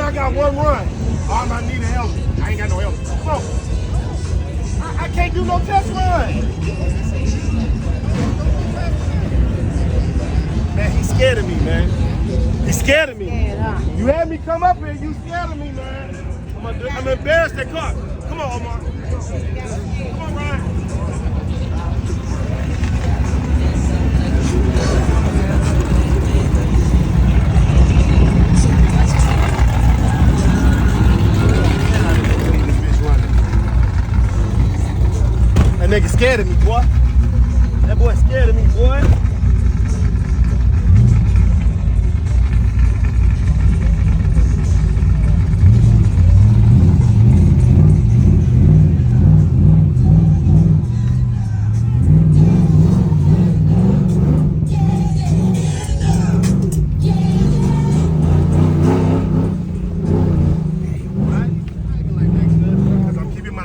I got one run. All I need is helmet. I ain't got no helmet. Come on. I can't do no test run. Man, he's scared of me, man. He's scared of me. You had me come up here, you scared of me, man. I'm embarrassed that car. Come on, Omar. Come on, Ryan. That nigga scared of me, boy. That boy scared of me, boy.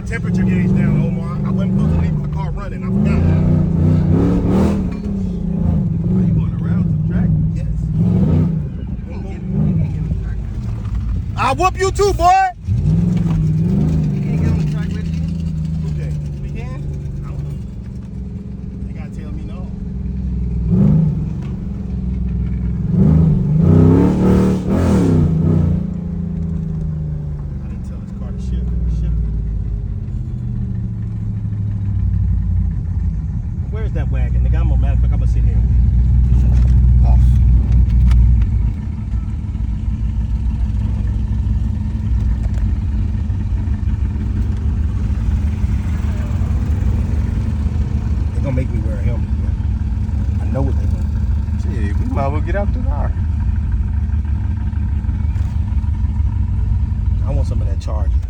Temperature gauge down, Omar. I wasn't supposed to leave my car running. I forgot. Are you going around the track? Yes. I'll whoop you too, boy. You can't get on the track with you? Okay. We can? I don't know. They gotta tell me no. I didn't tell this car to shift. Where's that wagon? Nigga, matter of fact, I'm gonna sit here and off. They're gonna make me wear a helmet, bro. I know what they're gonna do. Shit, we might as well get out the car. I want some of that Charger.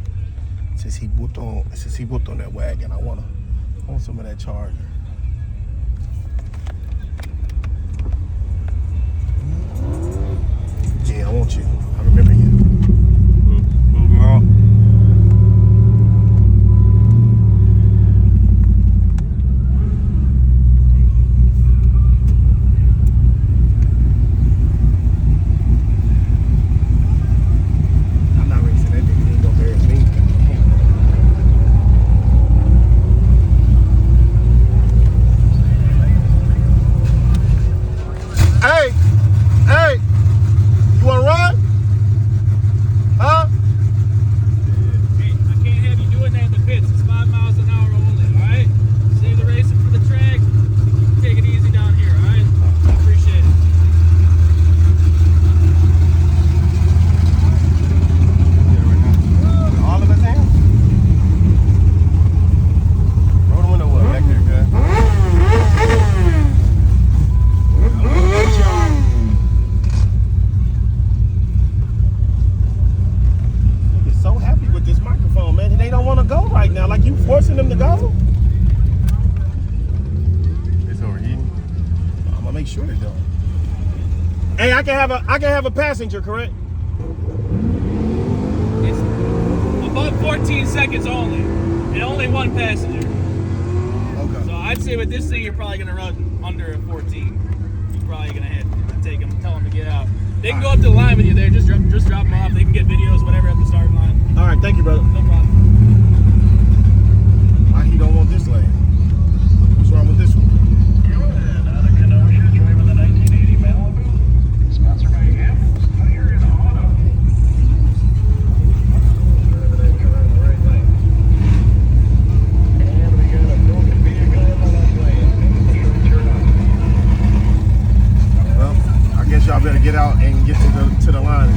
Since he whooped on that wagon, I want some of that Charger. Yeah, I want you. I remember you. Girl. I'm not racing that nigga. He ain't gonna embarrass me. Hey! Hey! You wanna run? Huh? Hey, I can't have you doing that in the pits. It's 5 miles an hour only, alright? Save the racing for the track. Take it easy down here, alright? I appreciate it. All of us in? Roll the window up back there, cuz. So happy with this microphone, man. They don't want to go right now. Like, you forcing them to go? It's overheating. I'm gonna make sure they don't. Hey, I can have a passenger, correct? It's above 14 seconds only, and only one passenger. Okay. So I'd say with this thing, you're probably gonna run under 14. You're probably gonna hit and take them, tell them to get out. They can go up to the line with you there. Just drop them off. They can get videos, whatever, at the start line. All right, thank you, brother. No problem. Why he don't want this lane? What's wrong with this one? Out of Kenosha, driving the 1980 Malibu, sponsored by Apple's Tire and Auto. And we got a broken vehicle in the left lane. Turn on. Well, I guess y'all better get out and get to the line.